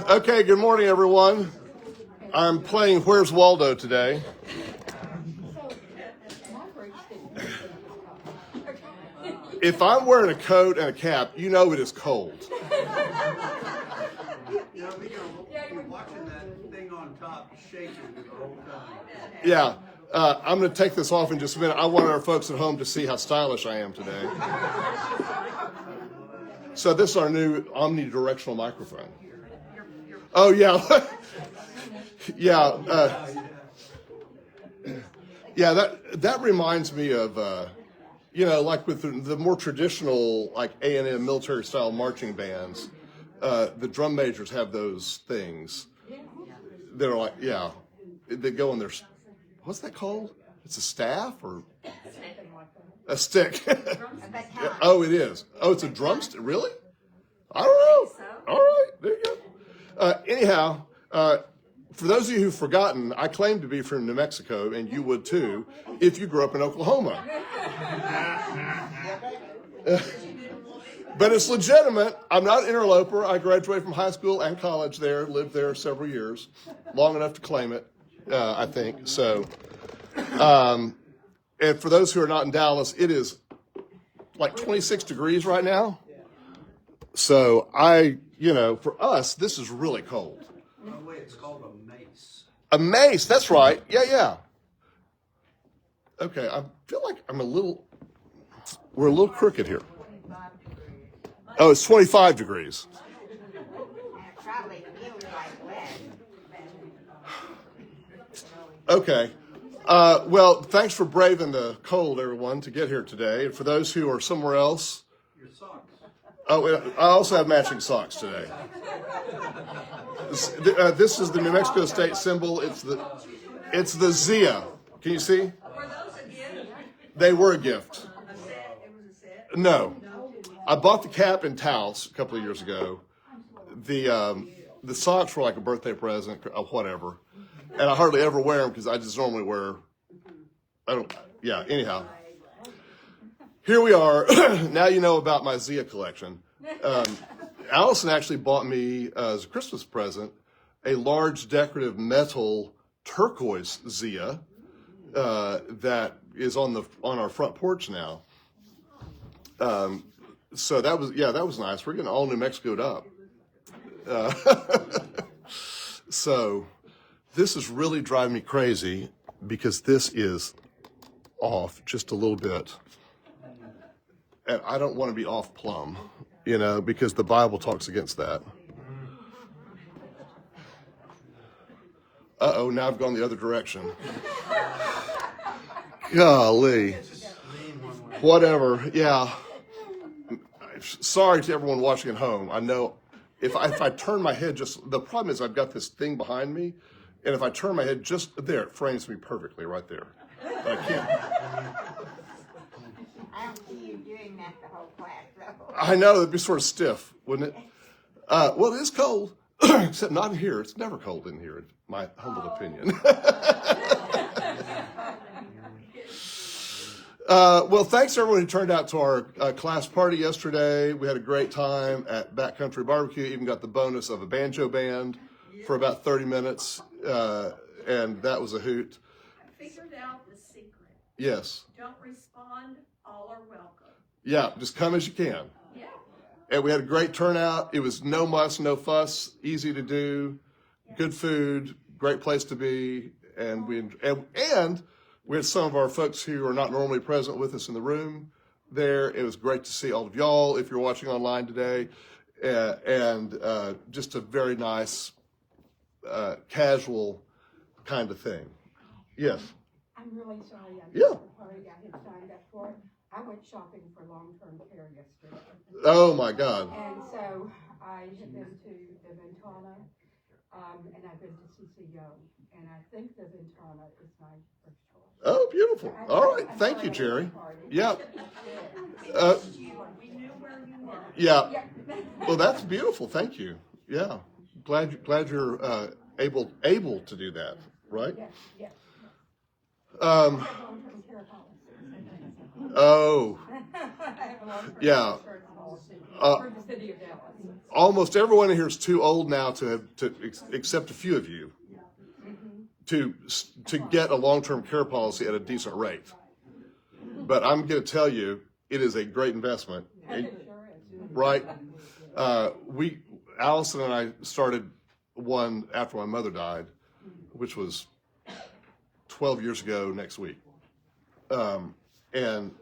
Okay, good morning, everyone. I'm playing Where's Waldo today. If I'm wearing a coat and a cap, you know it is cold. You're watching that thing on top shaking the whole time. Yeah, I'm going to take this off in just a minute. I want our folks at home to see how stylish I am today. So this is our new omnidirectional microphone. Oh, yeah. That reminds me of, like with the more traditional, like A&M military-style marching bands, the drum majors have those things that are like, they go on their, what's that called? It's a staff or? A stick. Oh, it is. Oh, it's a drumstick? Really? I don't know. All right, there you go. Anyhow, for those of you who've forgotten, I claim to be from New Mexico, and you would too, if you grew up in Oklahoma. But it's legitimate. I'm not an interloper. I graduated from high school and college there, lived there several years, long enough to claim it, I think. So, and for those who are not in Dallas, it is like 26 degrees right now. So for us, this is really cold. By the way, it's called a mace. A mace, that's right. Yeah. Okay, I feel like we're a little crooked here. Oh, it's 25 degrees. Okay. Well, thanks for braving the cold, everyone, to get here today. And for those who are somewhere else, Your socks. Oh, I also have matching socks today. This is the New Mexico state symbol. It's the Zia. Can you see? Were those a gift? They were a gift. A set? It was a set? No, I bought the cap and towels a couple of years ago. The socks were like a birthday present or whatever, and I hardly ever wear them because I just normally wear. Anyhow. Here we are. Now you know about my Zia collection. Allison actually bought me, as a Christmas present, a large decorative metal turquoise Zia that is on our front porch now. So that was nice. We're getting all New Mexico'd up. So this is really driving me crazy because this is off just a little bit. And I don't want to be off plumb, because the Bible talks against that. Uh-oh, now I've gone the other direction. Golly. Whatever, yeah. Sorry to everyone watching at home. I know if I turn my head the problem is I've got this thing behind me, and if I turn my head just there, it frames me perfectly right there. But I can't. I don't see you doing that the whole class, though. I know, it'd be sort of stiff, wouldn't it? Well, it is cold, except not in here. It's never cold in here, in my humble opinion. Well, thanks to everyone who turned out to our class party yesterday. We had a great time at Backcountry Barbecue. Even got the bonus of a banjo band for about 30 minutes, and that was a hoot. I figured out the secret. Yes. Don't respond. All are welcome. Yeah, just come as you can. Yeah. And we had a great turnout. It was no muss, no fuss, easy to do, good food, great place to be, and we had some of our folks who are not normally present with us in the room there. It was great to see all of y'all if you're watching online today, and just a very nice, casual kind of thing. Yes. I'm really sorry. Yeah. The party I had signed up for. I went shopping for long-term care yesterday. Oh my God. And so I have been to the Ventana, and I've been to CCO, and I think the Ventana is my first choice. Oh, beautiful. All right. Thank you, Jerry. Yeah. We knew where you were. Yeah. Well, that's beautiful. Thank you. Yeah. Glad you're able to do that, right? Yes. Um, Long-term care policy. Oh, I have a lot of friends Yeah. in church policy Uh, for the city of Dallas. almost everyone in here is too old now to except a few of you, to get a long-term care policy at a decent rate. But I'm going to tell you, it is a great investment, It sure is. right? Allison and I started one after my mother died, which was 12 years ago next week. And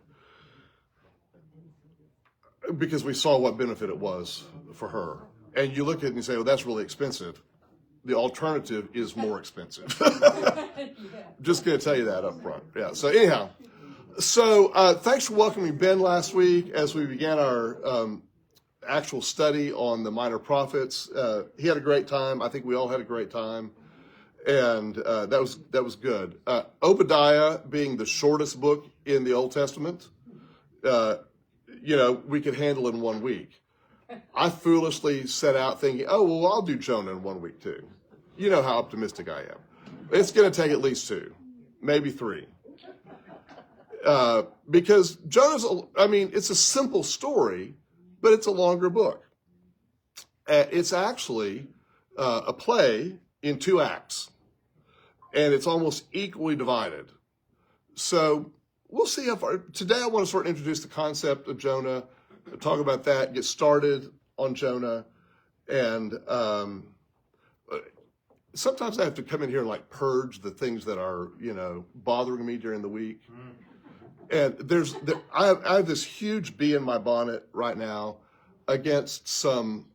because we saw what benefit it was for her. And you look at it and you say, well, that's really expensive. The alternative is more expensive. Just going to tell you that up front. Yeah. So anyhow, thanks for welcoming Ben last week as we began our actual study on the minor prophets. He had a great time. I think we all had a great time. And that was good. Obadiah being the shortest book in the Old Testament, we could handle in 1 week. I foolishly set out thinking, oh, well, I'll do Jonah in 1 week too. You know how optimistic I am. It's going to take at least 2, maybe 3. Because Jonah's, it's a simple story, but it's a longer book. It's actually a play in 2 acts, and it's almost equally divided. So we'll see how far. Today I want to sort of introduce the concept of Jonah, talk about that, get started on Jonah, and sometimes I have to come in here and like purge the things that are, bothering me during the week. And I have this huge bee in my bonnet right now against some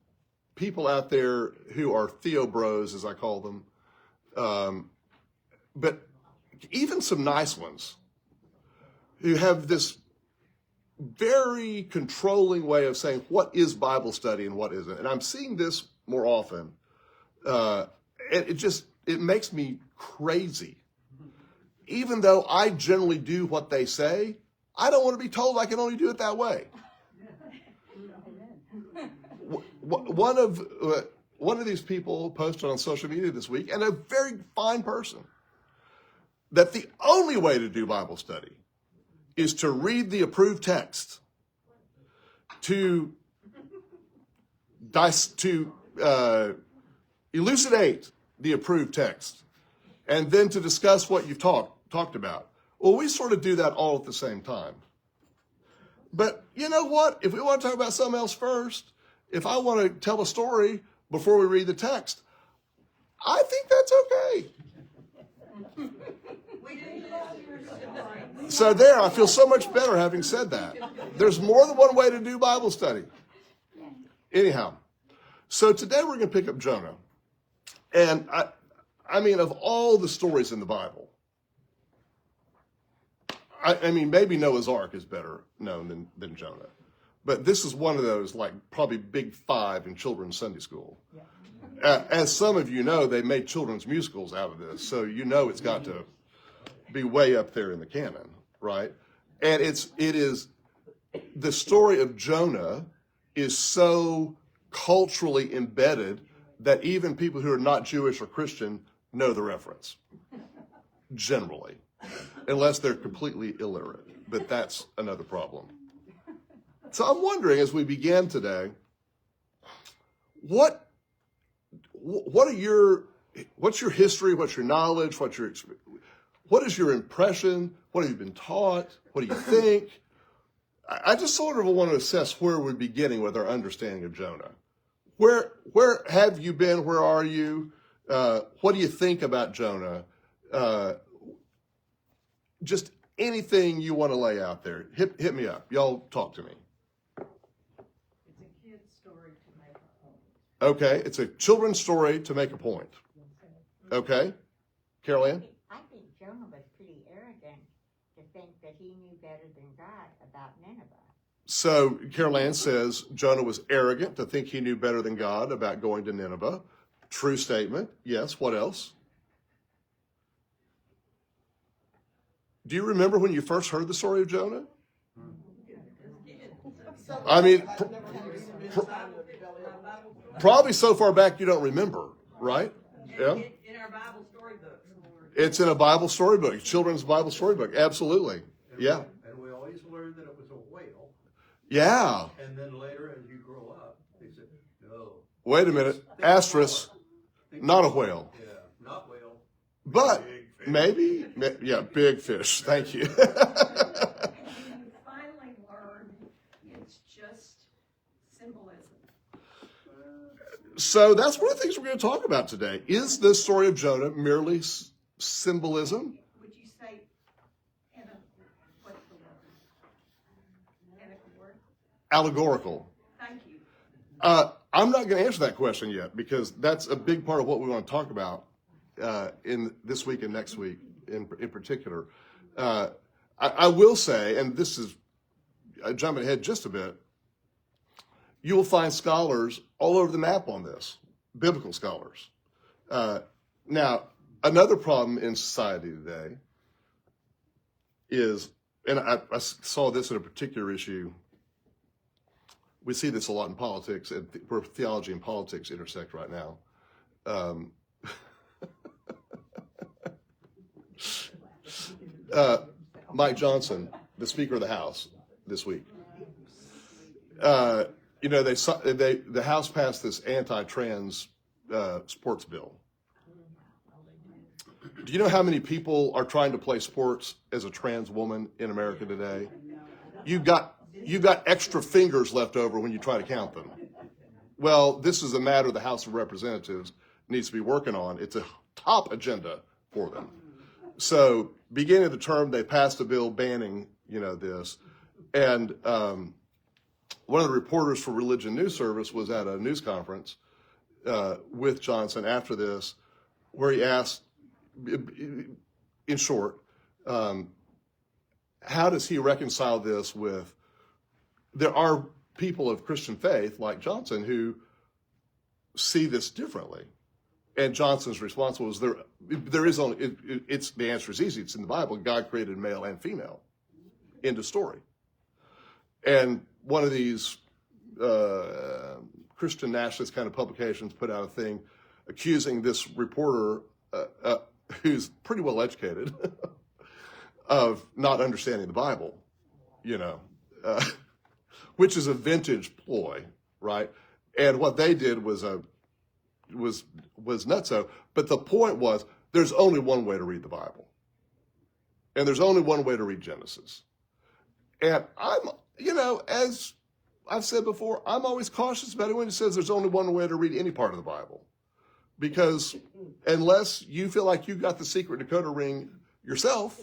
people out there who are theobros, as I call them, but even some nice ones who have this very controlling way of saying what is Bible study and what isn't. And I'm seeing this more often. And it makes me crazy. Even though I generally do what they say, I don't want to be told I can only do it that way. One of these people posted on social media this week, and a very fine person, that the only way to do Bible study is to read the approved text, to elucidate the approved text, and then to discuss what you've talked about. Well, we sort of do that all at the same time. But you know what? If we want to talk about something else first, if I want to tell a story before we read the text, I think that's okay. So there, I feel so much better having said that. There's more than one way to do Bible study. Anyhow, so today we're going to pick up Jonah. And of all the stories in the Bible, maybe Noah's Ark is better known than Jonah. But this is one of those, like, probably big 5 in children's Sunday school. As some of you know, they made children's musicals out of this. So it's got to be way up there in the canon, right? And it is, the story of Jonah is so culturally embedded that even people who are not Jewish or Christian know the reference, generally, unless they're completely illiterate. But that's another problem. So I'm wondering, as we begin today, what's your history? What's your knowledge? What is your impression? What have you been taught? What do you think? I just sort of want to assess where we're beginning with our understanding of Jonah. Where have you been? Where are you? What do you think about Jonah? Just anything you want to lay out there. Hit me up. Y'all talk to me. It's a kid's story to make a point. Okay, it's a children's story to make a point. Okay, Carol Ann? I think Jonah was pretty arrogant to think that he knew better than God about Nineveh. So Carol Ann says Jonah was arrogant to think he knew better than God about going to Nineveh. True statement. Yes, what else? Do you remember when you first heard the story of Jonah? Probably so far back you don't remember, right? Yeah. In our Bible storybooks. It's in a Bible storybook, children's Bible storybook. Absolutely. Yeah. And we always learn Yeah. And then later, as you grow up, they said, no. Wait a minute. Asterisk, not a whale. Yeah, not whale. But Big fish. maybe, yeah, big fish. Thank you. And you finally learn it's just symbolism. So that's one of the things we're going to talk about today. Is this story of Jonah merely symbolism? Would you say, what's the word? Allegorical? Thank you. I'm not going to answer that question yet because that's a big part of what we want to talk about in this week and next week in particular. I will say, and this is jumping ahead just a bit, you will find scholars all over the map on this, biblical scholars. Now, another problem in society today is, and I saw this in a particular issue, we see this a lot in politics, and where theology and politics intersect right now. Mike Johnson, the Speaker of the House, this week. The House passed this anti-trans sports bill. Do you know how many people are trying to play sports as a trans woman in America today? You've got extra fingers left over when you try to count them. Well, this is a matter the House of Representatives needs to be working on. It's a top agenda for them. So, beginning of the term, they passed a bill banning, this. And one of the reporters for Religion News Service was at a news conference with Johnson after this, where he asked, in short, how does he reconcile this with, there are people of Christian faith like Johnson who see this differently. And Johnson's response was, there is only, the answer is easy. It's in the Bible. God created male and female. End of story. And one of these Christian nationalist kind of publications put out a thing accusing this reporter, who's pretty well educated, of not understanding the Bible, which is a vintage ploy, right? And what they did was nutso. But the point was, there's only one way to read the Bible, and there's only one way to read Genesis. And I'm, as I've said before, I'm always cautious about anyone who says there's only one way to read any part of the Bible, because unless you feel like you got the secret decoder ring yourself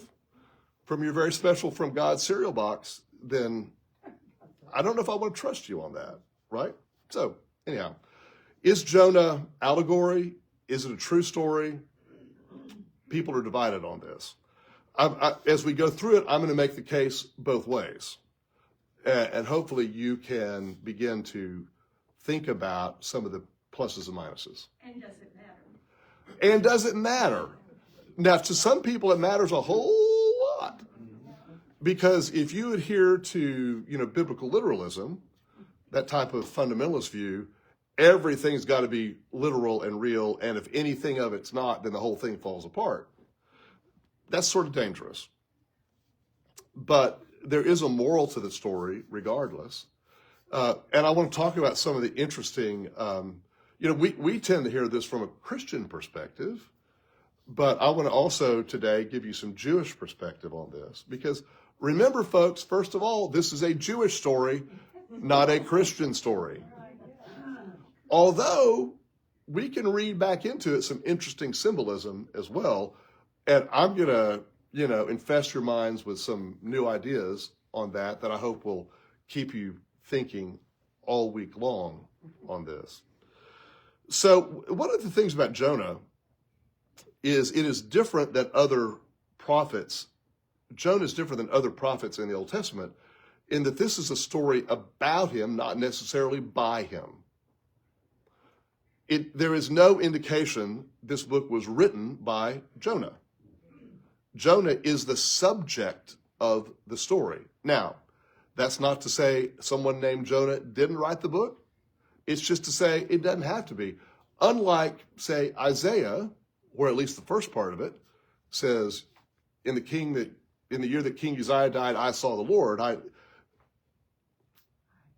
from your very special From God cereal box, then I don't know if I want to trust you on that, right? So, anyhow, is Jonah allegory? Is it a true story? People are divided on this. As we go through it, I'm going to make the case both ways. And hopefully you can begin to think about some of the pluses and minuses. And does it matter? And does it matter? Now, to some people, it matters a whole lot. Because if you adhere to, biblical literalism, that type of fundamentalist view, everything's got to be literal and real, and if anything of it's not, then the whole thing falls apart. That's sort of dangerous. But there is a moral to the story, regardless. And I want to talk about some of the interesting, we tend to hear this from a Christian perspective, but I want to also today give you some Jewish perspective on this. Because remember, folks, first of all, this is a Jewish story, not a Christian story. Although we can read back into it some interesting symbolism as well. And I'm going to, infest your minds with some new ideas on that I hope will keep you thinking all week long on this. So one of the things about Jonah is it is different than other prophets. Jonah is different than other prophets in the Old Testament in that this is a story about him, not necessarily by him. There is no indication this book was written by Jonah. Jonah is the subject of the story. Now, that's not to say someone named Jonah didn't write the book. It's just to say it doesn't have to be. Unlike, say, Isaiah, where at least the first part of it says, in the year that King Uzziah died, I saw the Lord.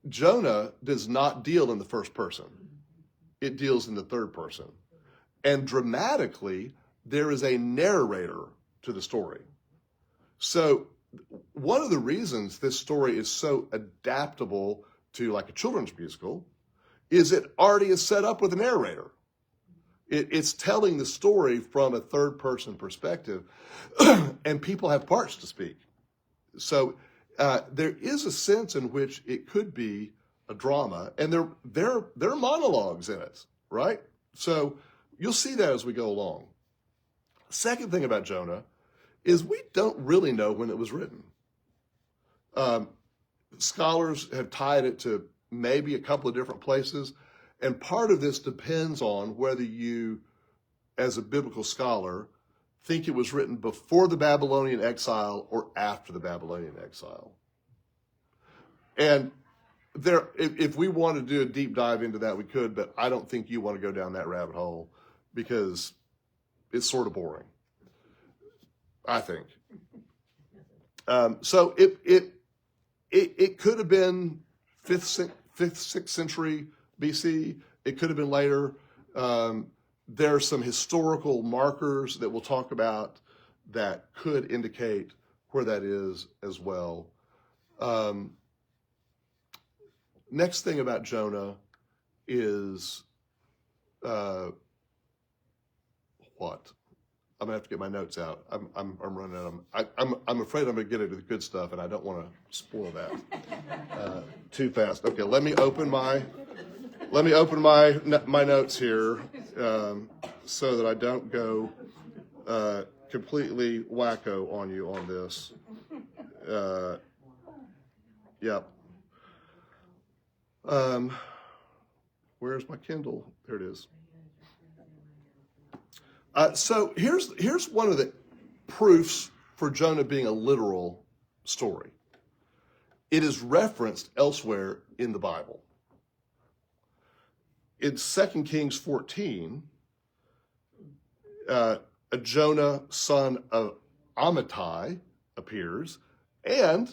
Jonah does not deal in the first person. It deals in the third person. And dramatically, there is a narrator to the story. So one of the reasons this story is so adaptable to like a children's musical is it already is set up with a narrator. It's telling the story from a third person perspective, and people have parts to speak. So there is a sense in which it could be a drama, and there are monologues in it, right? So you'll see that as we go along. Second thing about Jonah is we don't really know when it was written. Scholars have tied it to maybe a couple of different places, and part of this depends on whether you, as a biblical scholar, think it was written before the Babylonian exile or after the Babylonian exile. And if we want to do a deep dive into that, we could, but I don't think you want to go down that rabbit hole because it's sort of boring, I think. So it could have been 5th, 6th century BC. It could have been later. There are some historical markers that we'll talk about that could indicate where that is as well. Next thing about Jonah is what? I'm gonna have to get my notes out. I'm running out. I'm afraid I'm gonna get into the good stuff, and I don't want to spoil that too fast. Okay, let me open my notes here so that I don't go completely wacko on you on this. Yep. Where's my Kindle? There it is. So here's one of the proofs for Jonah being a literal story. It is referenced elsewhere in the Bible. In 2 Kings 14, a Jonah, son of Amittai, appears. And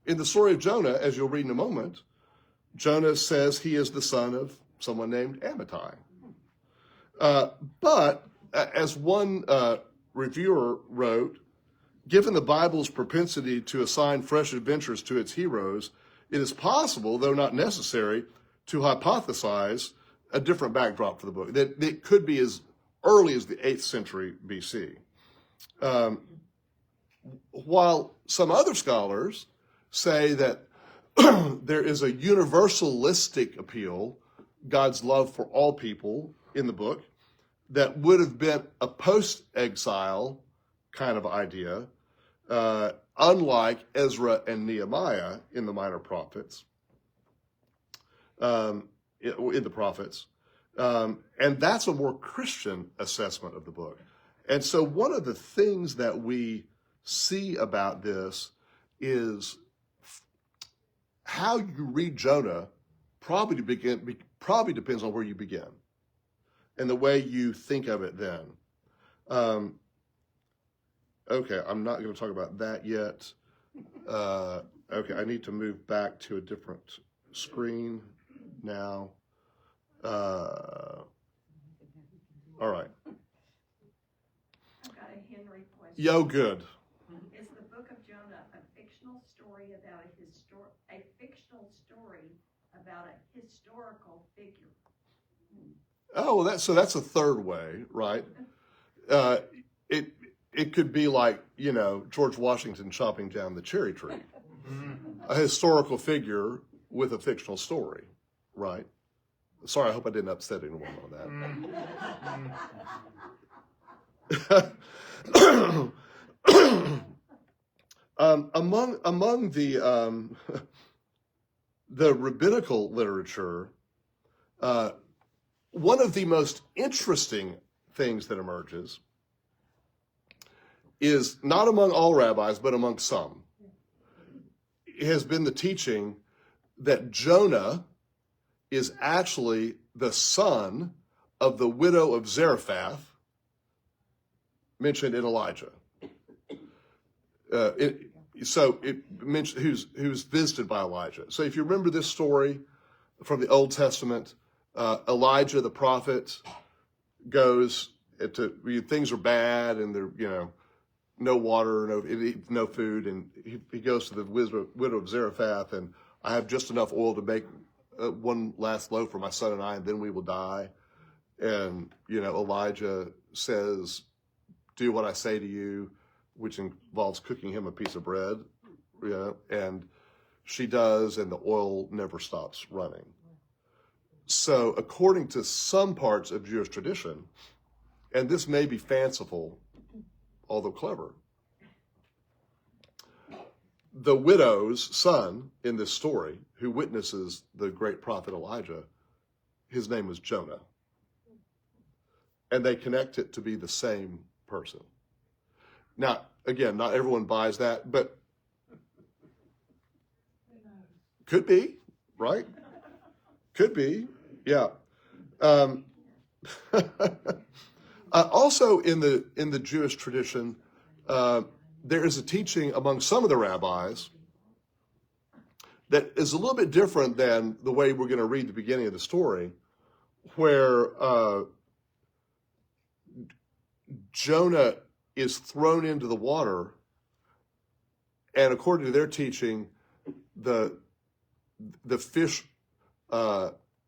in the story of Jonah, as you'll read in a moment, Jonah says he is the son of someone named Amittai. But as one reviewer wrote, given the Bible's propensity to assign fresh adventures to its heroes, it is possible, though not necessary, to hypothesize a different backdrop for the book. That it could be as early as the 8th century BC. While some other scholars say that there is a universalistic appeal, God's love for all people in the book, that would have been a post-exile kind of idea, unlike Ezra and Nehemiah in the minor prophets, in the prophets. And that's a more Christian assessment of the book. And so one of the things that we see about this is how you read Jonah probably depends on where you begin and the way you think of it then. Okay, I'm not going to talk about that yet. Okay, I need to move back to a different screen now. All right. I've got a Henry question. Yo, good. Is the Book of Jonah a fictional story about a fictional story about a historical figure? Oh, that's a third way, right? It could be like, George Washington chopping down the cherry tree, a historical figure with a fictional story, right? Sorry, I hope I didn't upset anyone on that. Among the rabbinical literature, one of the most interesting things that emerges is not among all rabbis, but among some. It has been the teaching that Jonah is actually the son of the widow of Zarephath mentioned in Elijah. so it mentions who's visited by Elijah. So if you remember this story from the Old Testament, Elijah the prophet goes to, things are bad and there, no water, no food, and he goes to the widow of Zarephath, and I have just enough oil to make one last loaf for my son and I, and then we will die. And Elijah says, "Do what I say to you," which involves cooking him a piece of bread. And she does, and the oil never stops running. So, according to some parts of Jewish tradition, and this may be fanciful, although clever, the widow's son in this story, who witnesses the great prophet Elijah, his name was Jonah. And they connect it to be the same person. Now, again, not everyone buys that, but could be, right? Could be, yeah. Also, in the Jewish tradition, there is a teaching among some of the rabbis that is a little bit different than the way we're going to read the beginning of the story, where Jonah is thrown into the water, and according to their teaching, the fish,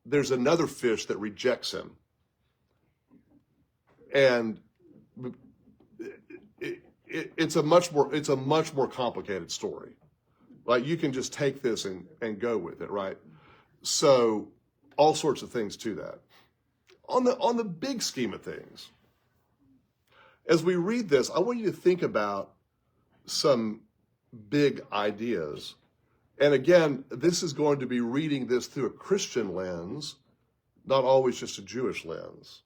there's another fish that rejects him. And it's a much more complicated story. Like, you can just take this and go with it, right? So all sorts of things to that. On the big scheme of things, as we read this, I want you to think about some big ideas. And again, this is going to be reading this through a Christian lens, not always just a Jewish lens.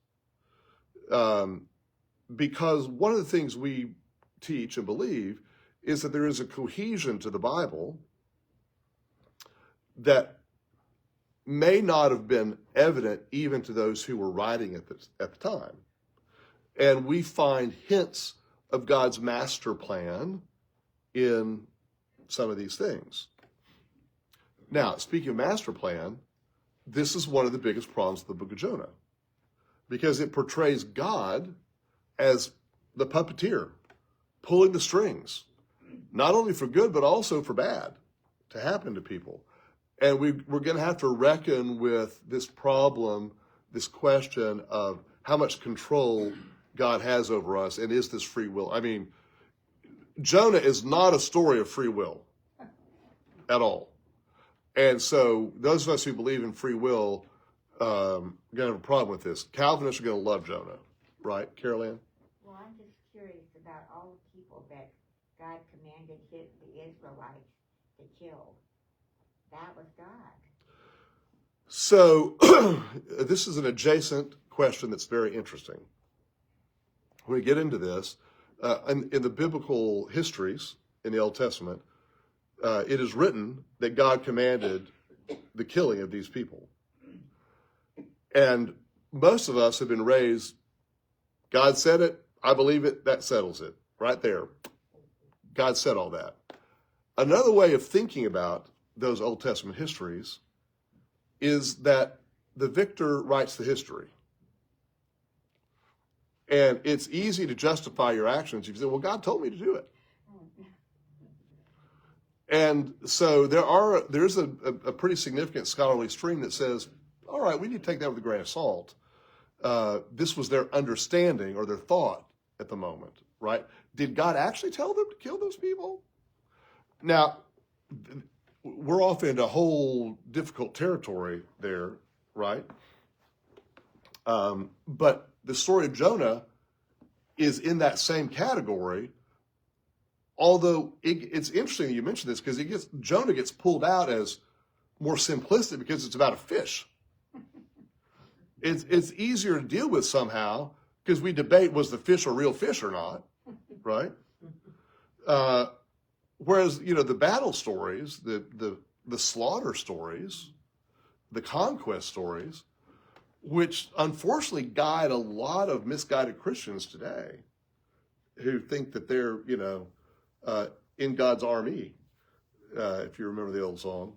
Because one of the things we teach and believe is that there is a cohesion to the Bible that may not have been evident even to those who were writing at the time. And we find hints of God's master plan in some of these things. Now, speaking of master plan, this is one of the biggest problems of the book of Jonah, because it portrays God as the puppeteer, pulling the strings, not only for good, but also for bad to happen to people. And we're going to have to reckon with this problem, this question of how much control God has over us, and is this free will? I mean, Jonah is not a story of free will at all. And so those of us who believe in free will are going to have a problem with this. Calvinists are going to love Jonah, right, Carol Ann? Well, I'm just curious about all the people that God commanded the Israelites to kill. That was God. So this is an adjacent question that's very interesting. When we get into this, in the biblical histories in the Old Testament, it is written that God commanded the killing of these people. And most of us have been raised, God said it, I believe it, that settles it, right there. God said all that. Another way of thinking about those Old Testament histories is that the victor writes the history. And it's easy to justify your actions. You say, well, God told me to do it. And so there's a pretty significant scholarly stream that says, all right, we need to take that with a grain of salt. This was their understanding or their thought at the moment, right? Did God actually tell them to kill those people? Now, we're off into a whole difficult territory there, right? But the story of Jonah is in that same category. Although it's interesting that you mentioned this, because Jonah gets pulled out as more simplistic because it's about a fish. It's easier to deal with somehow because we debate, was the fish a real fish or not, right? Whereas, the battle stories, the slaughter stories, the conquest stories, which unfortunately guide a lot of misguided Christians today who think that they're, in God's army, if you remember the old song.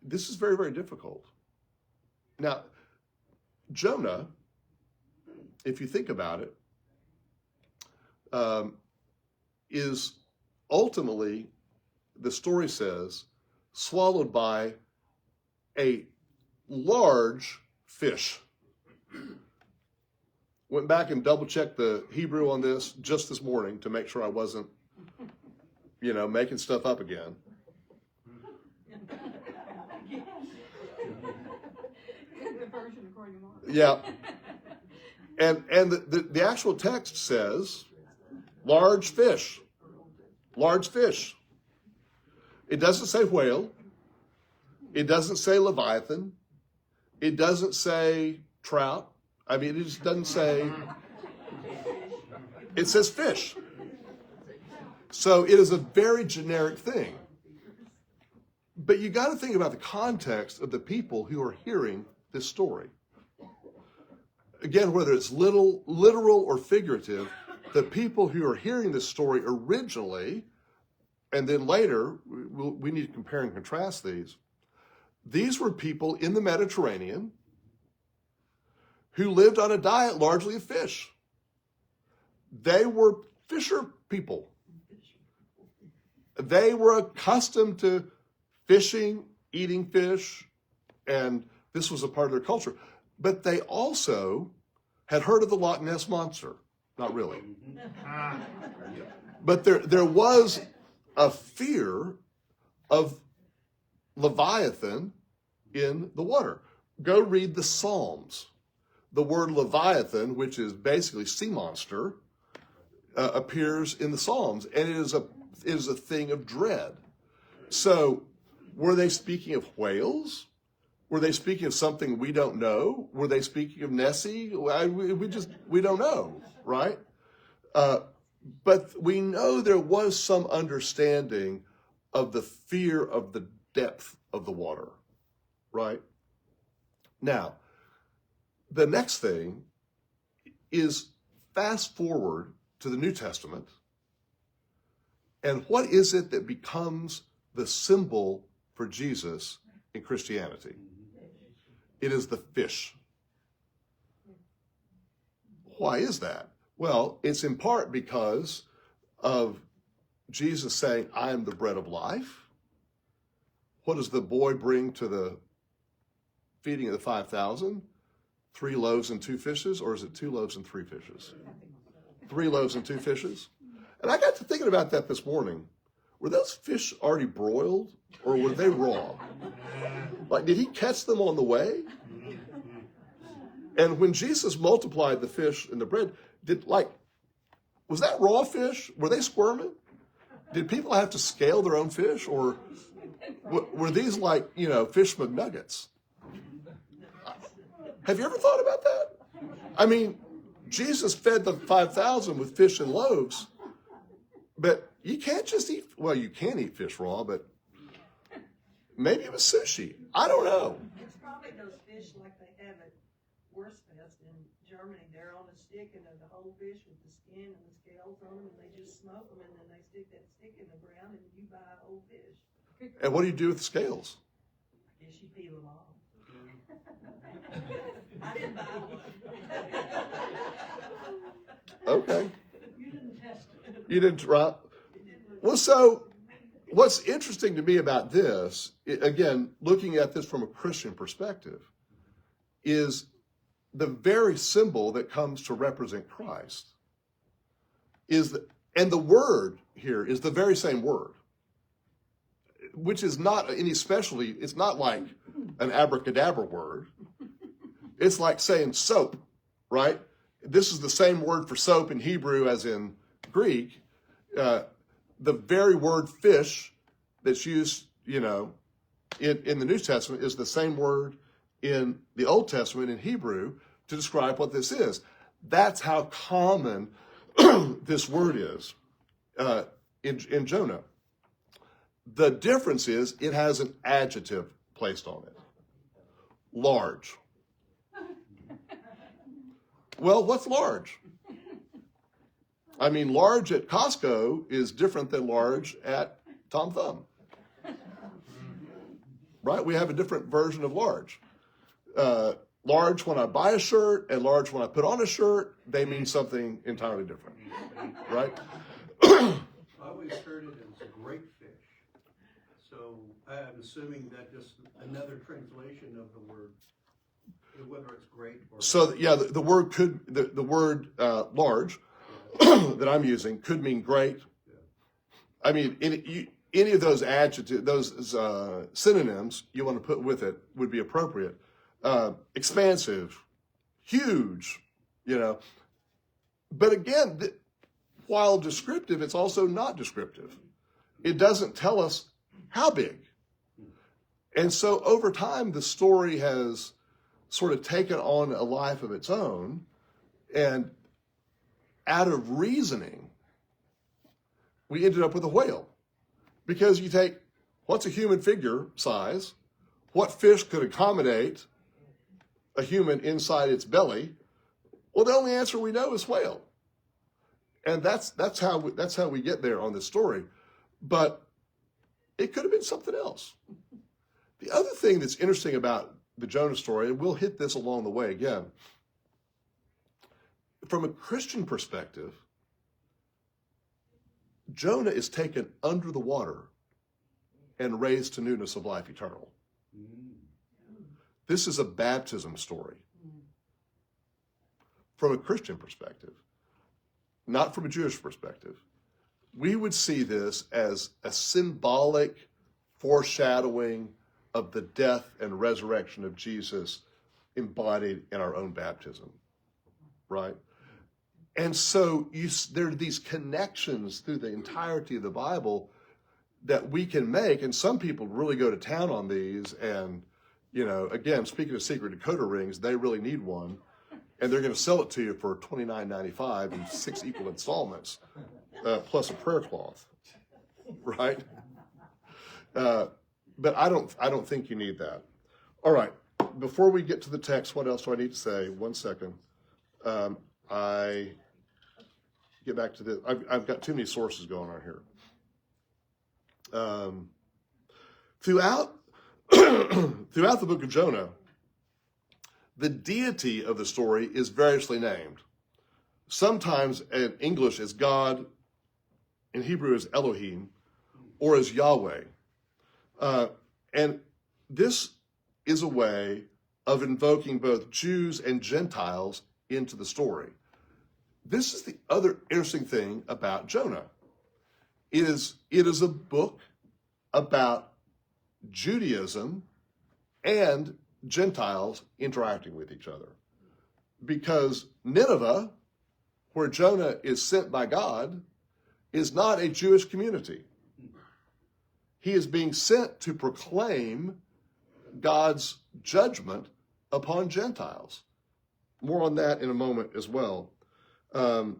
This is very, very difficult. Now, Jonah, if you think about it, is ultimately, the story says, swallowed by a large fish. Went back and double checked the Hebrew on this just this morning to make sure I wasn't, making stuff up again. The version according to Mark. Yeah. And the actual text says large fish. Large fish. It doesn't say whale. It doesn't say leviathan. It doesn't say trout. I mean, it just doesn't say. It says fish. So it is a very generic thing. But you got to think about the context of the people who are hearing this story. Again, whether it's literal or figurative, the people who are hearing this story originally, and then later, we need to compare and contrast these. These were people in the Mediterranean who lived on a diet largely of fish. They were fisher people. They were accustomed to fishing, eating fish, and this was a part of their culture. But they also had heard of the Loch Ness Monster. Not really. But there was a fear of Leviathan in the water. Go read the Psalms. The word Leviathan, which is basically sea monster, appears in the Psalms, and it is a thing of dread. So, were they speaking of whales? Were they speaking of something we don't know? Were they speaking of Nessie? We don't know, right? But we know there was some understanding of the fear of the depth of the water, right? Now, the next thing is fast forward to the New Testament, and what is it that becomes the symbol for Jesus in Christianity? It is the fish. Why is that? Well, it's in part because of Jesus saying, I am the bread of life. What does the boy bring to the feeding of the 5,000? 3 loaves and 2 fishes, or is it 2 loaves and 3 fishes? 3 loaves and 2 fishes. And I got to thinking about that this morning. Were those fish already broiled, or were they raw? Like, did he catch them on the way? And when Jesus multiplied the fish and the bread, was that raw fish? Were they squirming? Did people have to scale their own fish, or were these fish McNuggets? Have you ever thought about that? I mean, Jesus fed the 5,000 with fish and loaves, but you can't just eat, well, you can eat fish raw, but maybe it was sushi. I don't know. It's probably those fish like they have at Wurstfest in Germany. They're on a stick, and they're the whole fish with the skin and the scales on them, and they just smoke them, and then they stick that stick in the ground, and you buy a whole fish. And what do you do with the scales? I guess you peel them off. I didn't buy one. Okay. You didn't test it. You didn't, right? Well, so what's interesting to me about this, again, looking at this from a Christian perspective, is the very symbol that comes to represent Christ and the word here is the very same word, which is not any specialty. It's not like an abracadabra word. It's like saying soap, right? This is the same word for soap in Hebrew as in Greek. The very word fish that's used, in the New Testament is the same word in the Old Testament in Hebrew to describe what this is. That's how common this word is in Jonah. The difference is it has an adjective placed on it. Large. Well, what's large? I mean, large at Costco is different than large at Tom Thumb. Right? We have a different version of large. Large when I buy a shirt and large when I put on a shirt, they mean something entirely different. Right? I always heard it as a great fish. So I'm assuming that just another translation of the word, whether it's great or. So yeah, the word could, the word large that I'm using could mean great. I mean, any of those adjectives, those synonyms you want to put with it would be appropriate. Expansive, huge, But again, while descriptive, it's also not descriptive. It doesn't tell us how big. And so over time, the story has sort of taken on a life of its own. And out of reasoning, we ended up with a whale. Because you take, what's a human figure size? What fish could accommodate a human inside its belly? Well, the only answer we know is whale. And that's how we get there on this story. But it could have been something else. The other thing that's interesting about the Jonah story, and we'll hit this along the way again, from a Christian perspective, Jonah is taken under the water and raised to newness of life eternal. This is a baptism story from a Christian perspective, not from a Jewish perspective. We would see this as a symbolic foreshadowing of the death and resurrection of Jesus embodied in our own baptism, right? And so there are these connections through the entirety of the Bible that we can make, and some people really go to town on these, and, again, speaking of secret decoder rings, they really need one, and they're going to sell it to you for $29.95 in 6 equal installments, plus a prayer cloth, right? But I don't think you need that. All right, before we get to the text, what else do I need to say? 1 second. I get back to this. I've got too many sources going on here. Throughout the book of Jonah, the deity of the story is variously named. Sometimes in English as God, in Hebrew as Elohim, or as Yahweh. And this is a way of invoking both Jews and Gentiles into the story. This is the other interesting thing about Jonah. It is a book about Judaism and Gentiles interacting with each other. Because Nineveh, where Jonah is sent by God, is not a Jewish community. He is being sent to proclaim God's judgment upon Gentiles. More on that in a moment as well. Okay,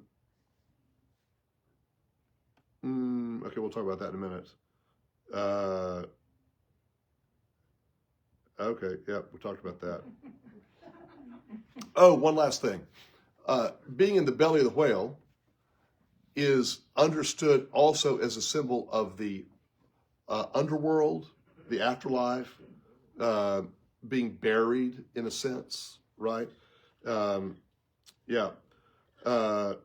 we'll talk about that in a minute. Okay, yeah, we talked about that. Oh, one last thing. Being in the belly of the whale is understood also as a symbol of the underworld, the afterlife, being buried in a sense, right? Yeah. The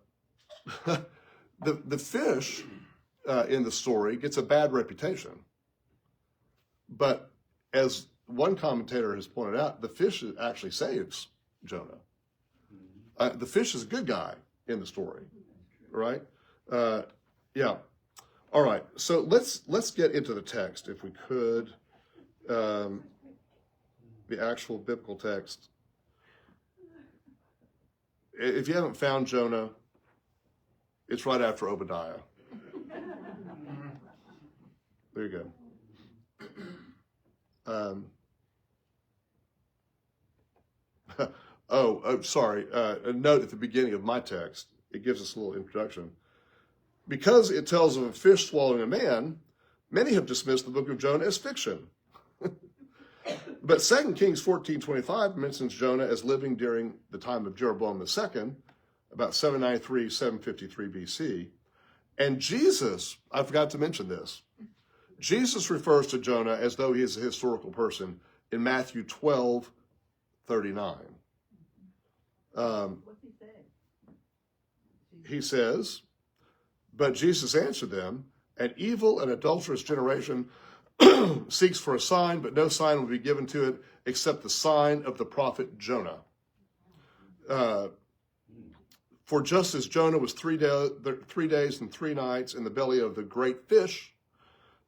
fish in the story gets a bad reputation. But as one commentator has pointed out, the fish actually saves Jonah. The fish is a good guy in the story, right? Yeah. All right. So let's get into the text, if we could. The actual biblical text. If you haven't found Jonah, it's right after Obadiah. There you go. Sorry. A note at the beginning of my text. It gives us a little introduction. Because it tells of a fish swallowing a man, many have dismissed the book of Jonah as fiction. But 2 Kings 14:25 mentions Jonah as living during the time of Jeroboam II, about 793, 753 BC. And Jesus, I forgot to mention this, Jesus refers to Jonah as though he is a historical person in Matthew 12:39. What's he say? He says, but Jesus answered them, an evil and adulterous generation seeks for a sign, but no sign will be given to it except the sign of the prophet Jonah. For just as Jonah was 3 days and 3 nights in the belly of the great fish,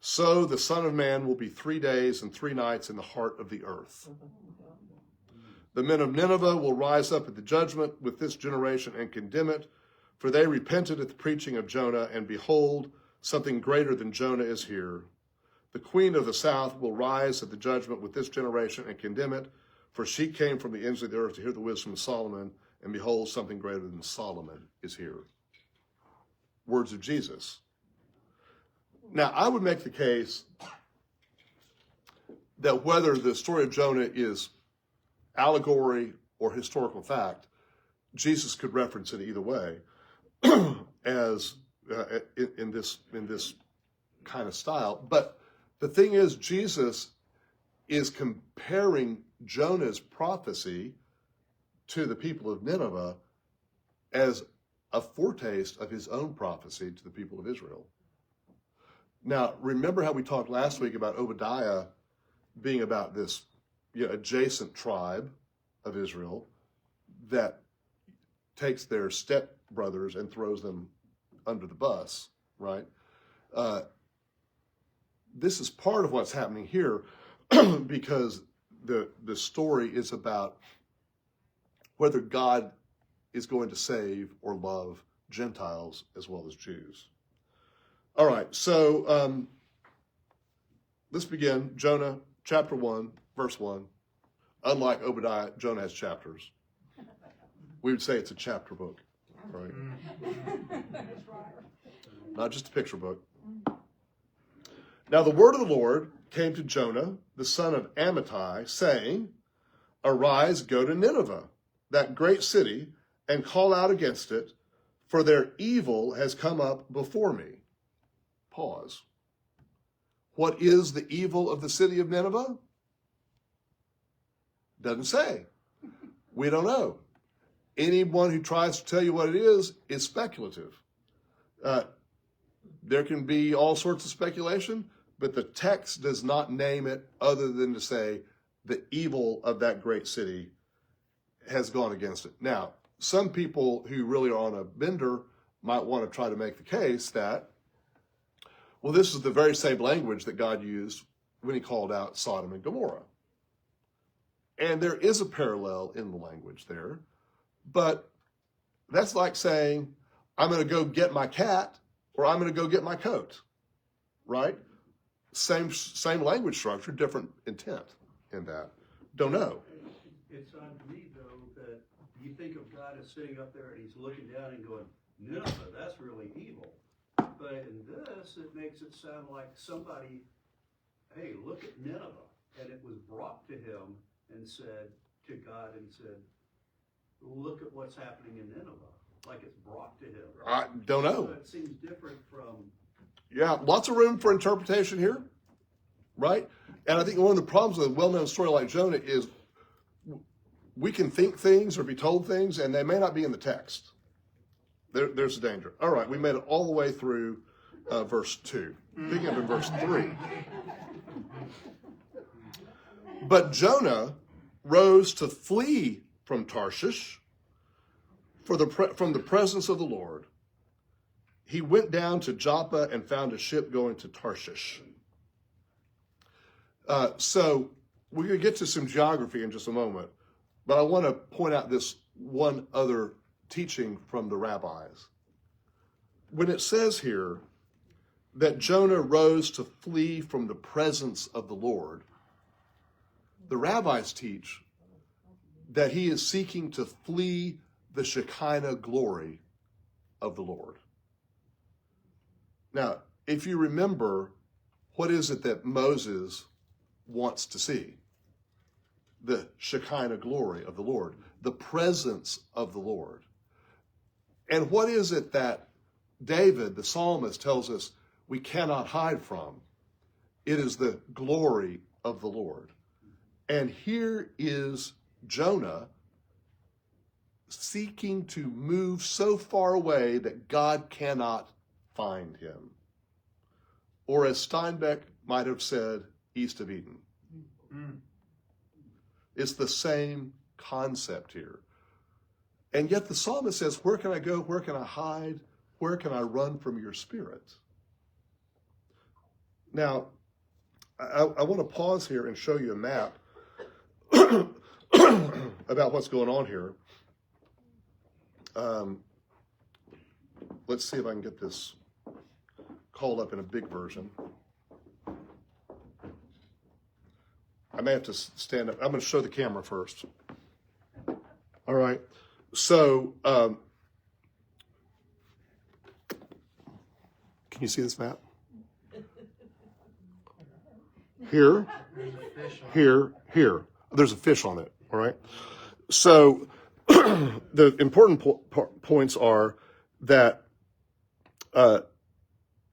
so the Son of Man will be 3 days and 3 nights in the heart of the earth. The men of Nineveh will rise up at the judgment with this generation and condemn it, for they repented at the preaching of Jonah, and behold, something greater than Jonah is here. The queen of the south will rise at the judgment with this generation and condemn it, for she came from the ends of the earth to hear the wisdom of Solomon, and behold, something greater than Solomon is here. Words of Jesus. Now, I would make the case that whether the story of Jonah is allegory or historical fact, Jesus could reference it either way, as in this kind of style. But the thing is, Jesus is comparing Jonah's prophecy to the people of Nineveh as a foretaste of his own prophecy to the people of Israel. Now, remember how we talked last week about Obadiah being about this adjacent tribe of Israel that takes their stepbrothers and throws them under the bus, right? This is part of what's happening here because the story is about whether God is going to save or love Gentiles as well as Jews. All right, so let's begin. Jonah, chapter 1, verse 1. Unlike Obadiah, Jonah has chapters. We would say it's a chapter book, right? Not just a picture book. Now the word of the Lord came to Jonah, the son of Amittai, saying, arise, go to Nineveh, that great city, and call out against it, for their evil has come up before me. Pause. What is the evil of the city of Nineveh? Doesn't say. We don't know. Anyone who tries to tell you what it is speculative. There can be all sorts of speculation, but the text does not name it other than to say the evil of that great city has gone against it. Now, some people who really are on a bender might want to try to make the case that, well, this is the very same language that God used when he called out Sodom and Gomorrah. And there is a parallel in the language there, but that's like saying, I'm going to go get my cat or I'm going to go get my coat, right? Same language structure, different intent in that. Don't know. It's odd to me, though, that you think of God as sitting up there and he's looking down and going, Nineveh, that's really evil. But in this, it makes it sound like somebody, hey, look at Nineveh. And it was brought to him and said to God and said, look at what's happening in Nineveh. Like it's brought to him. I don't know. So it seems different from... Yeah, lots of room for interpretation here, right? And I think one of the problems with a well-known story like Jonah is we can think things or be told things, and they may not be in the text. There's a danger. All right, we made it all the way through verse 2. Picking up in verse 3. But Jonah rose to flee from Tarshish from the presence of the Lord. He went down to Joppa and found a ship going to Tarshish. So we're going to get to some geography in just a moment, but I want to point out this one other teaching from the rabbis. When it says here that Jonah rose to flee from the presence of the Lord, the rabbis teach that he is seeking to flee the Shekinah glory of the Lord. Now, if you remember, what is it that Moses wants to see? The Shekinah glory of the Lord, the presence of the Lord. And what is it that David, the psalmist, tells us we cannot hide from? It is the glory of the Lord. And here is Jonah seeking to move so far away that God cannot find him. Or as Steinbeck might have said, east of Eden. It's the same concept here. And yet the psalmist says, where can I go? Where can I hide? Where can I run from your spirit? Now, I want to pause here and show you a map about what's going on here. Let's see if I can get this called up in a big version. I may have to stand up. I'm going to show the camera first. All right. So, can you see this map? Here, here, here. There's a fish on it. All right. So, the important points are that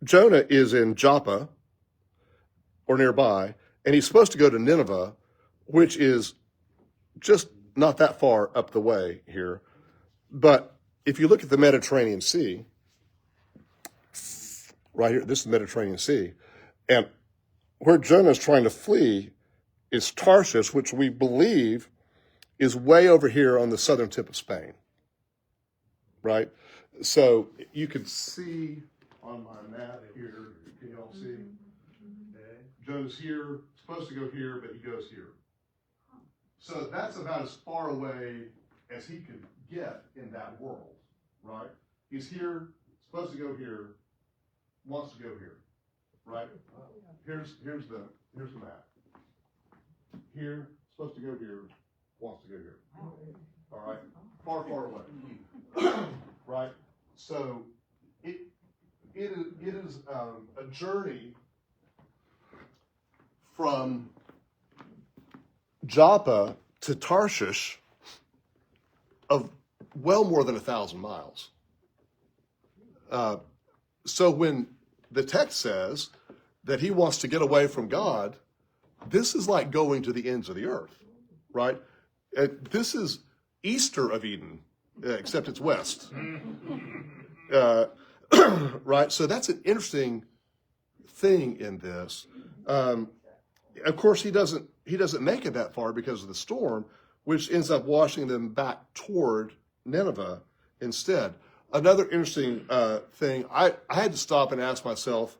Jonah is in Joppa or nearby, and he's supposed to go to Nineveh, which is just not that far up the way here. But if you look at the Mediterranean Sea, right here, this is the Mediterranean Sea, and where Jonah is trying to flee is Tarshish, which we believe is way over here on the southern tip of Spain, right? So you can see on my map here, can you all see? Okay. Jonah's here, supposed to go here, but he goes here. So that's about as far away as he could get in that world, right? He's here, supposed to go here, wants to go here, right? Here's the map. Here, supposed to go here, wants to go here. All right, far, far away, right? So it is a journey from Joppa to Tarshish of well more than 1,000 miles. So when the text says that he wants to get away from God, this is like going to the ends of the earth, right? This is easter of Eden, except it's west. Right? So that's an interesting thing in this. Of course, he doesn't make it that far because of the storm, which ends up washing them back toward Nineveh instead. Another interesting thing, I had to stop and ask myself,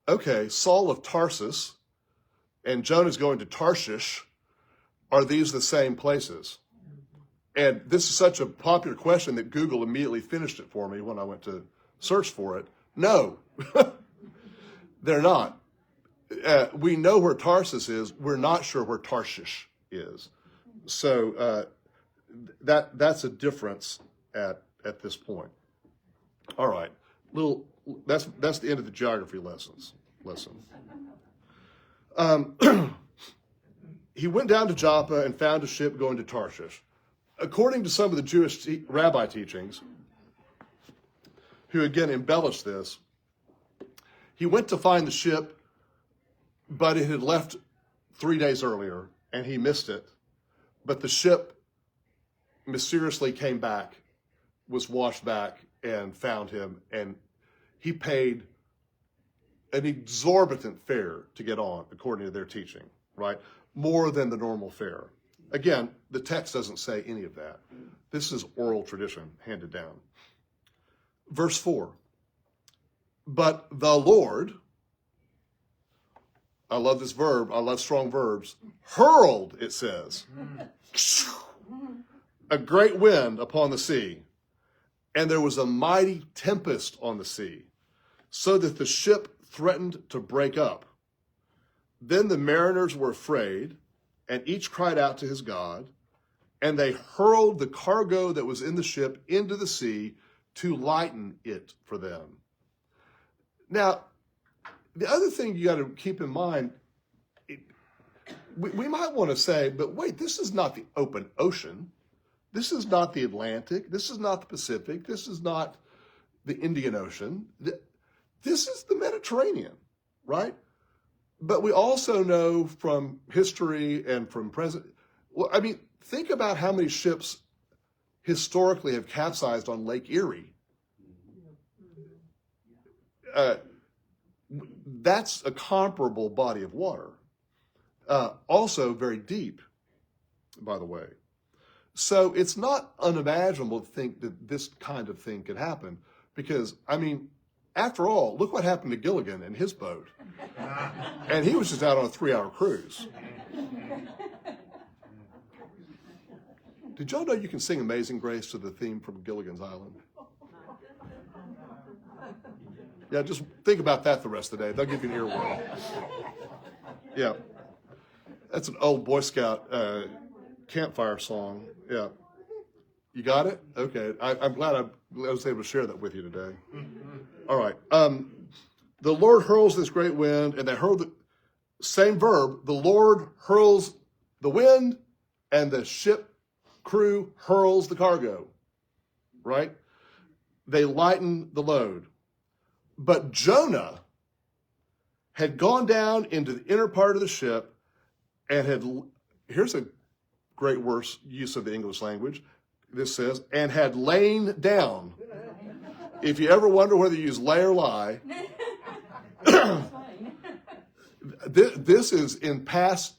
okay, Saul of Tarsus and Jonah's going to Tarshish, are these the same places? And this is such a popular question that Google immediately finished it for me when I went to search for it. No, they're not. We know where Tarsus is. We're not sure where Tarshish is. So that's a difference at this point. All right, that's the end of the geography lesson. He went down to Joppa and found a ship going to Tarshish. According to some of the Jewish rabbi teachings, who again embellished this, he went to find the ship, but it had left 3 days earlier, and he missed it. But the ship mysteriously came back, was washed back, and found him, and he paid an exorbitant fare to get on, according to their teaching, right? More than the normal fare. Again, the text doesn't say any of that. This is oral tradition handed down. Verse 4. But the Lord, I love this verb, I love strong verbs, hurled, it says, a great wind upon the sea, and there was a mighty tempest on the sea, so that the ship threatened to break up. Then the mariners were afraid, and each cried out to his God, and they hurled the cargo that was in the ship into the sea to lighten it for them. Now, the other thing you got to keep in mind, we might want to say, but wait, this is not the open ocean. This is not the Atlantic. This is not the Pacific. This is not the Indian Ocean. This is the Mediterranean, right? But we also know from history and from present, well, I mean, think about how many ships historically have capsized on Lake Erie. That's a comparable body of water. Also very deep, by the way. So it's not unimaginable to think that this kind of thing could happen because, I mean, after all, look what happened to Gilligan and his boat. And he was just out on a 3-hour cruise. Did y'all know you can sing Amazing Grace to the theme from Gilligan's Island? Yeah, just think about that the rest of the day. They'll give you an earworm. Yeah. That's an old Boy Scout campfire song. Yeah. You got it? Okay. I'm glad I was able to share that with you today. All right. The Lord hurls this great wind, and they hurl the same verb. The Lord hurls the wind, and the ship crew hurls the cargo. Right? They lighten the load. But Jonah had gone down into the inner part of the ship and here's a great use of the English language. This says, and had lain down. If you ever wonder whether you use lay or lie, this is in past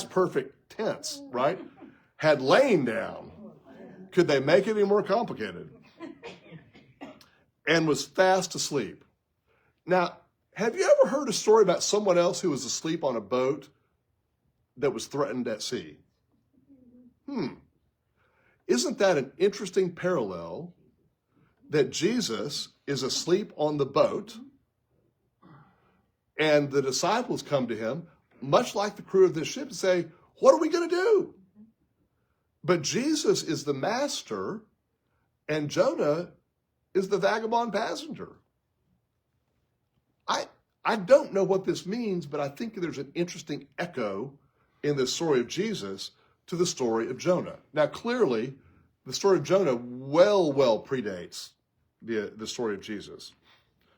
perfect tense, right? Had lain down. Could they make it any more complicated? And was fast asleep. Now, have you ever heard a story about someone else who was asleep on a boat that was threatened at sea? Isn't that an interesting parallel that Jesus is asleep on the boat and the disciples come to him, much like the crew of this ship, and say, what are we going to do? But Jesus is the master and Jonah is the vagabond passenger. I don't know what this means, but I think there's an interesting echo in the story of Jesus to the story of Jonah. Now, clearly, the story of Jonah well predates the story of Jesus.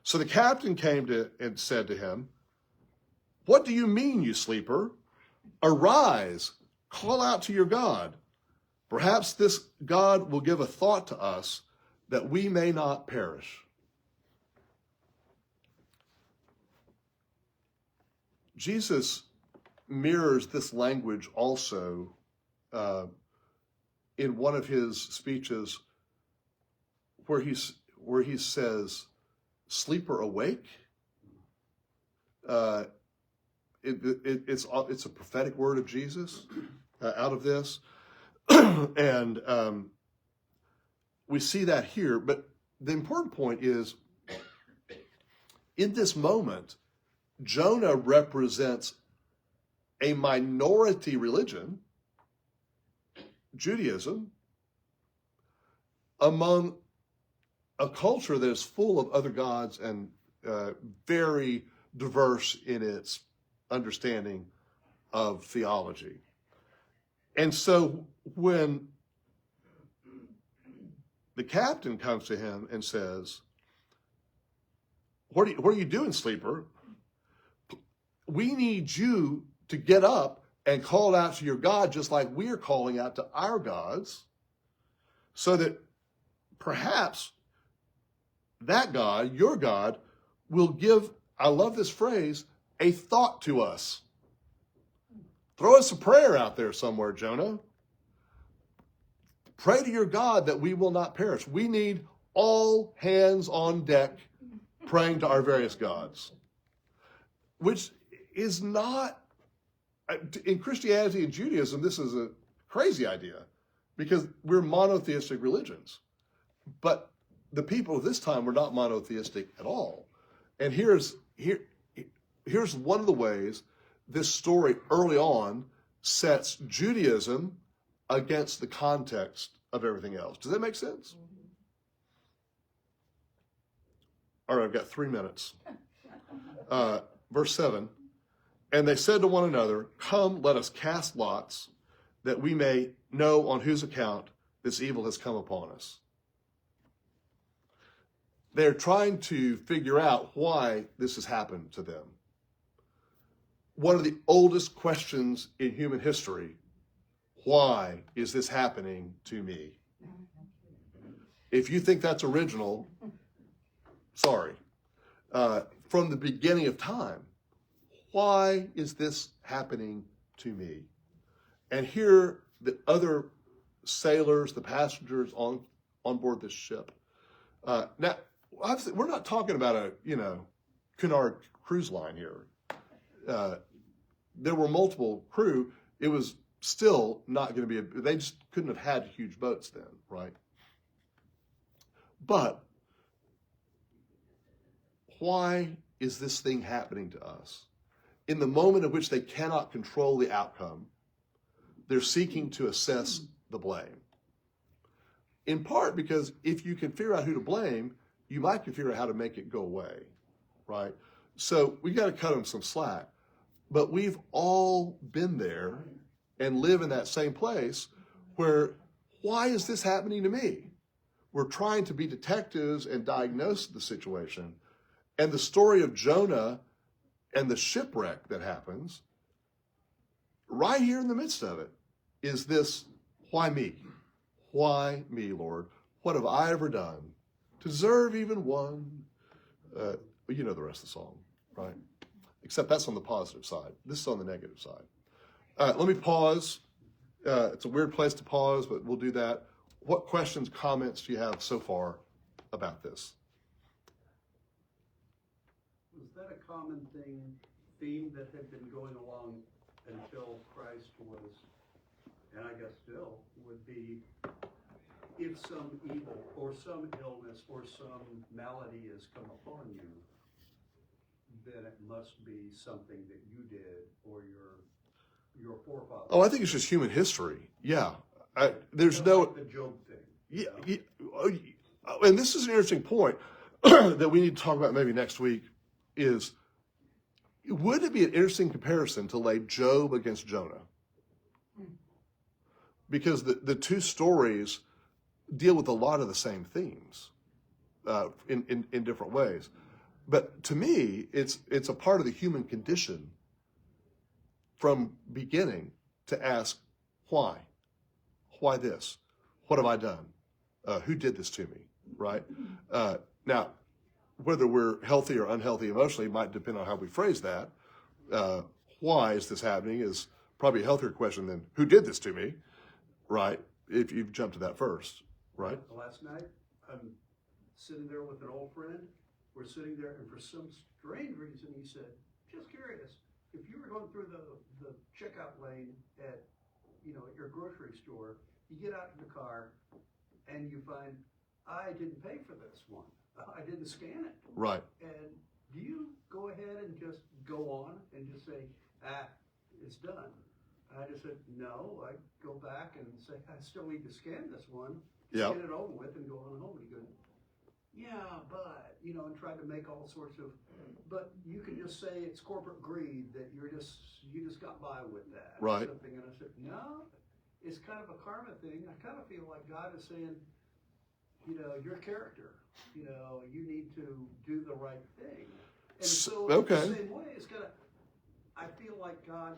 So the captain came and said to him, what do you mean, you sleeper? Arise, call out to your God. Perhaps this God will give a thought to us that we may not perish. Jesus mirrors this language also in one of his speeches where he says, sleeper awake. It's a prophetic word of Jesus out of this. And we see that here, but the important point is, in this moment, Jonah represents a minority religion, Judaism, among a culture that is full of other gods and very diverse in its understanding of theology. And so when the captain comes to him and says, what are you doing, sleeper? We need you to get up and call out to your God just like we are calling out to our gods, so that perhaps that God, your God, will give, I love this phrase, a thought to us. Throw us a prayer out there somewhere, Jonah. Pray to your God that we will not perish. We need all hands on deck praying to our various gods, which is not, in Christianity and Judaism, this is a crazy idea because we're monotheistic religions. But the people of this time were not monotheistic at all. And here's one of the ways this story early on sets Judaism against the context of everything else. Does that make sense? All right, I've got 3 minutes. Verse 7, and they said to one another, come, let us cast lots, that we may know on whose account this evil has come upon us. They're trying to figure out why this has happened to them. One of the oldest questions in human history, why is this happening to me? If you think that's original, sorry. From the beginning of time, why is this happening to me? And here, the other sailors, the passengers on board this ship. Now, obviously, we're not talking about a, Cunard cruise line here. There were multiple crew. It was still not going to be, they just couldn't have had huge boats then, right? But why is this thing happening to us? In the moment in which they cannot control the outcome, they're seeking to assess the blame. In part because if you can figure out who to blame, you might can figure out how to make it go away, right? So we got to cut them some slack. But we've all been there and live in that same place where, why is this happening to me? We're trying to be detectives and diagnose the situation. And the story of Jonah and the shipwreck that happens, right here in the midst of it, is this, why me? Why me, Lord? What have I ever done to deserve even one? You know the rest of the song, right? Except that's on the positive side. This is on the negative side. Let me pause. It's a weird place to pause, but we'll do that. What questions, comments do you have so far about this? Was that a common theme that had been going along until Christ was, and I guess still would be, if some evil or some illness or some malady has come upon you, then it must be something that you did or your forefathers. Oh, I think it's just human history. Yeah. There's Kind of no... like the Job thing. Yeah, and this is an interesting point that we need to talk about maybe next week is, would it be an interesting comparison to lay Job against Jonah? Because the two stories deal with a lot of the same themes in different ways. But to me, it's a part of the human condition from beginning to ask, why? Why this? What have I done? Who did this to me, right? Now, whether we're healthy or unhealthy emotionally might depend on how we phrase that. Why is this happening is probably a healthier question than who did this to me, right? If you jump to that first, right? Last night, I'm sitting there with an old friend. We're sitting there, and for some strange reason, he said, just curious, if you were going through the checkout lane at your grocery store, you get out in the car, and you find, I didn't pay for this one. I didn't scan it. Right. And do you go ahead and just go on and just say, it's done? I just said, no. I go back and say, I still need to scan this one, Yep. get it over with, and go on home. And he goes, yeah, but, and try to make all sorts of, but you can just say it's corporate greed that you just got by with that. Right. Or something. And I said, no, it's kind of a karma thing. I kind of feel like God is saying, your character, you need to do the right thing. And so okay. in the same way, it's kind of, I feel like God,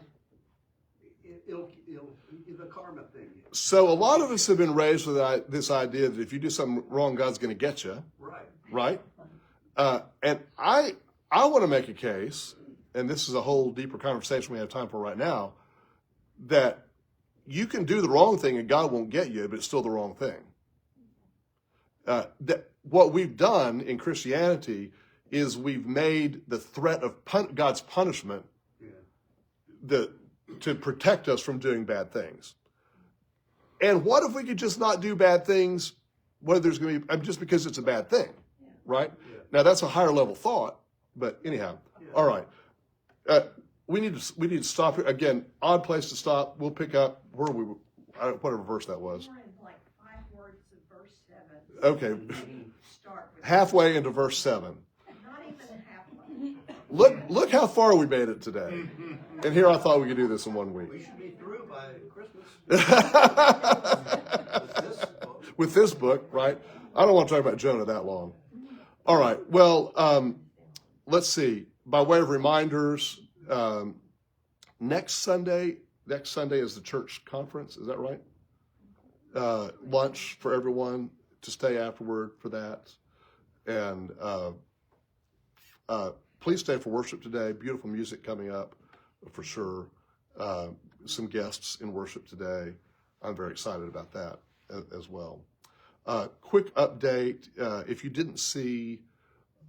the karma thing. So a lot of us have been raised with this idea that if you do something wrong, God's going to get you. Right. Right? And I want to make a case, and this is a whole deeper conversation we have time for right now, that you can do the wrong thing and God won't get you, but it's still the wrong thing. That what we've done in Christianity is we've made the threat of God's punishment to protect us from doing bad things. And what if we could just not do bad things, whether there's going to be, just because it's a bad thing, right? Yeah. Now that's a higher level thought, but anyhow, all right. We need to stop here. Again, odd place to stop. We'll pick up whatever verse that was. We're in like 5 words of verse 7. Okay. Start with Halfway into verse 7. not even halfway. Look how far we made it today. And here I thought we could do this in 1 week. We should be through by Christmas. With this book, right? I don't want to talk about Jonah that long. All right. Well, let's see. By way of reminders, next Sunday is the church conference. Is that right? Lunch for everyone to stay afterward for that. And please stay for worship today. Beautiful music coming up for sure. Some guests in worship today. I'm very excited about that as well. Quick update. If you didn't see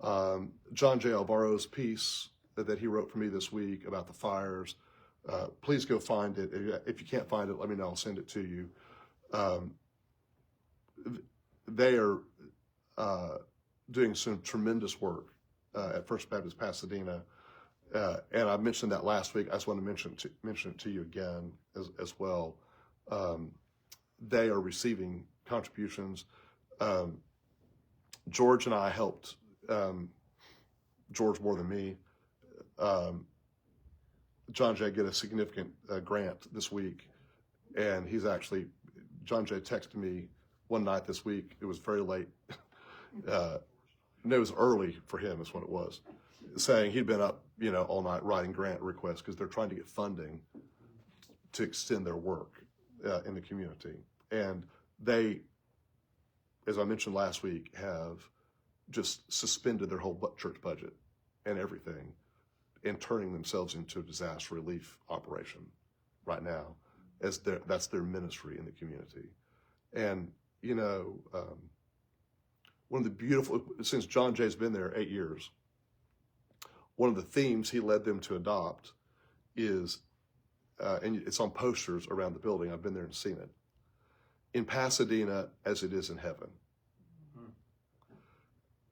John J. Alvaro's piece that he wrote for me this week about the fires, please go find it. If you can't find it, let me know. I'll send it to you. They are doing some tremendous work at First Baptist Pasadena. And I mentioned that last week. I just want to mention it to you again as well. They are receiving contributions. George and I helped, George more than me, John Jay get a significant grant this week. And John Jay texted me one night this week. It was very late. No, it was early for him is what it was, saying he'd been up, all night writing grant requests because they're trying to get funding to extend their work in the community. And they, as I mentioned last week, have just suspended their whole church budget and everything and turning themselves into a disaster relief operation right now. That's their ministry in the community. And, one of the beautiful, since John Jay's been there 8 years, one of the themes he led them to adopt is, and it's on posters around the building, I've been there and seen it, in Pasadena as it is in heaven.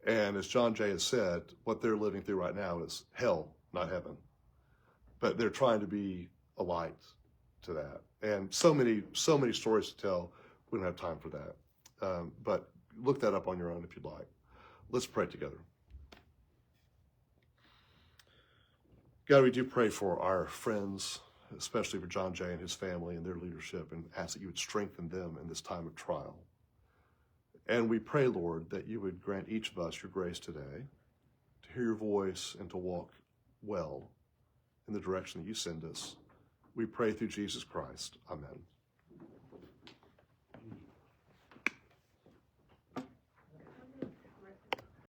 And as John Jay has said, what they're living through right now is hell, not heaven. But they're trying to be a light to that. And so many stories to tell. We don't have time for that. But look that up on your own if you'd like. Let's pray together. God, we do pray for our friends, especially for John Jay and his family and their leadership, and ask that you would strengthen them in this time of trial. And we pray, Lord, that you would grant each of us your grace today to hear your voice and to walk well in the direction that you send us. We pray through Jesus Christ. Amen.